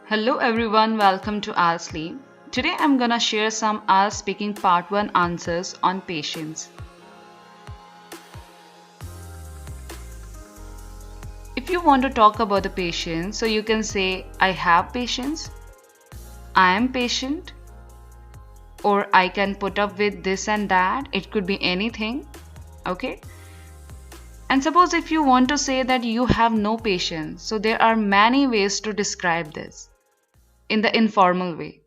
Hello everyone, welcome to I'll Sleep. Today I'm gonna share some I'll Speaking Part 1 answers on patience. If you want to talk about the patience, so you can say I have patience, I am patient, or I can put up with this and that. It could be anything, okay? And suppose if you want to say that you have no patience, so there are many ways to describe this in the informal way.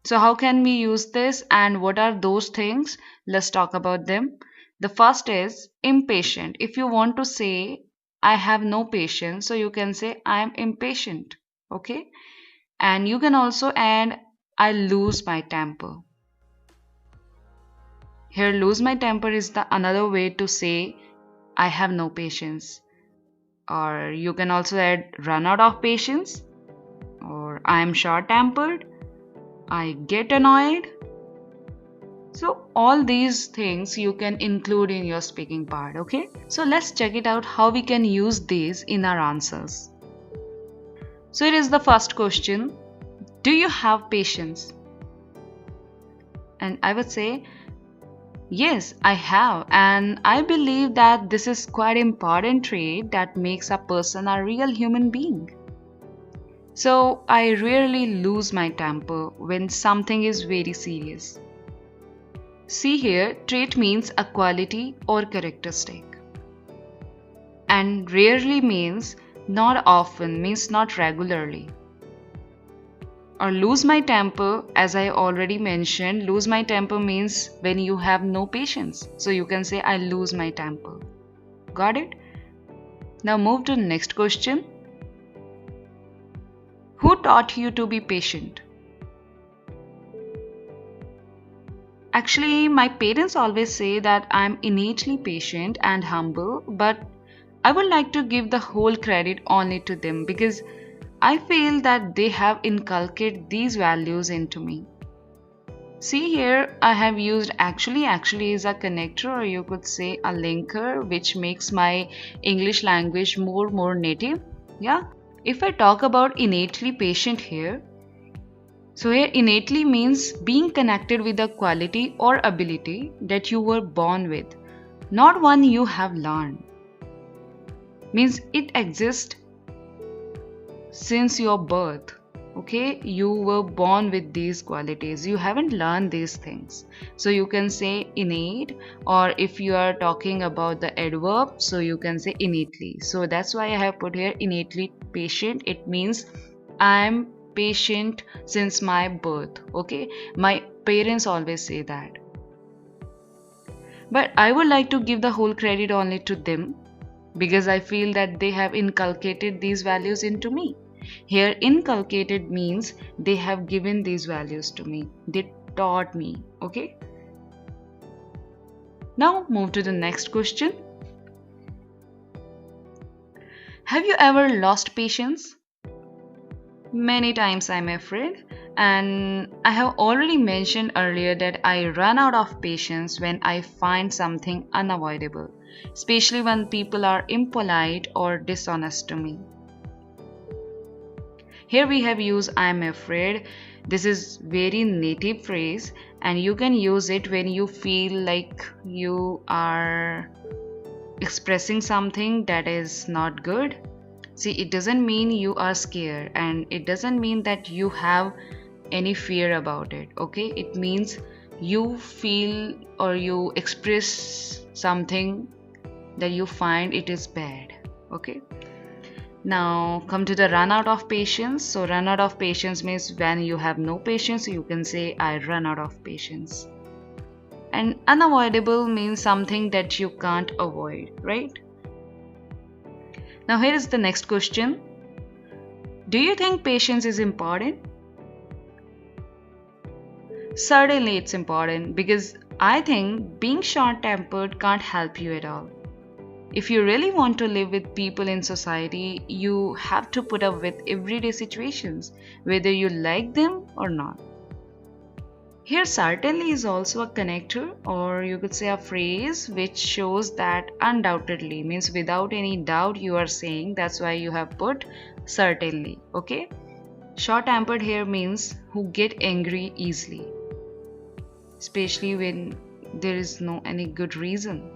So, how can we use this and what are those things? Let's talk about them. The first is impatient. If you want to say, I have no patience, so you can say, I am impatient. Okay. And you can also add, I lose my temper. Here, lose my temper is the another way to say, I have no patience. Or you can also add, run out of patience. Or I am short tempered. I get annoyed. So all these things you can include in your speaking part, okay? So let's check it out how we can use these in our answers. So it is the first question. Do you have patience? And I would say, yes, I have. And I believe that this is quite important trait that makes a person a real human being. So I rarely lose my temper when something is very serious. See here, trait means a quality or characteristic. And rarely means not often, means not regularly. Or lose my temper, as I already mentioned, lose my temper means when you have no patience. So you can say, I lose my temper. Got it? Now move to the next question. Who taught you to be patient? Actually, my parents always say that I'm innately patient and humble, but I would like to give the whole credit only to them because I feel that they have inculcated these values into me. See here, I have used actually is a connector, or you could say a linker, which makes my English language more native. Yeah. If I talk about innately patient here, so here innately means being connected with a quality or ability that you were born with, not one you have learned. Means it exists since your birth. Okay, you were born with these qualities, you haven't learned these things. So you can say innate, or if you are talking about the adverb, so you can say innately. So that's why I have put here innately patient. It means I'm patient since my birth. Okay, my parents always say that, but I would like to give the whole credit only to them because I feel that they have inculcated these values into me. Here, inculcated means they have given these values to me, they taught me. Okay, now move to the next question. Have you ever lost patience? Many times, I'm afraid. And I have already mentioned earlier that I run out of patience when I find something unavoidable, especially when people are impolite or dishonest to me. Here we have used I'm afraid. This is very native phrase and you can use it when you feel like you are expressing something that is not good. See, it doesn't mean you are scared and it doesn't mean that you have any fear about it. Okay, it means you feel or you express something that you find it is bad. Okay, now come to the run out of patience. So run out of patience means when you have no patience, you can say I run out of patience. And unavoidable means something that you can't avoid, right? Now here is the next question. Do you think patience is important? Certainly it's important because I think being short-tempered can't help you at all. If you really want to live with people in society, you have to put up with everyday situations, whether you like them or not. Here certainly is also a connector, or you could say a phrase which shows that undoubtedly means without any doubt you are saying. That's why you have put certainly. Okay, Short-tempered here means who get angry easily, especially when there is no any good reason.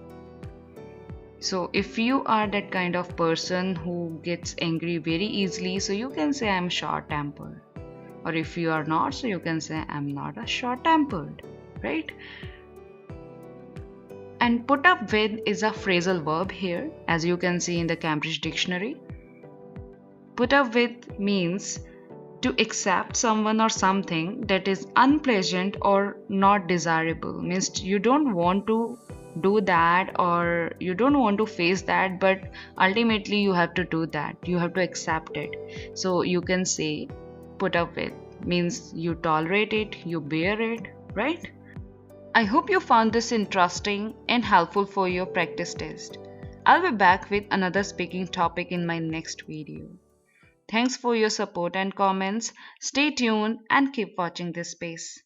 So if you are that kind of person who gets angry very easily, so you can say I'm short-tempered. Or if you are not, so you can say I'm not a short-tempered, right? And put up with is a phrasal verb here, as you can see in the Cambridge Dictionary. Put up with means to accept someone or something that is unpleasant or not desirable. Means you don't want to do that or you don't want to face that, but ultimately you have to do that. You have to accept it. So you can say put up with means you tolerate it, you bear it, right? I hope you found this interesting and helpful for your practice test. I'll be back with another speaking topic in my next video. Thanks for your support and comments. Stay tuned and keep watching this space.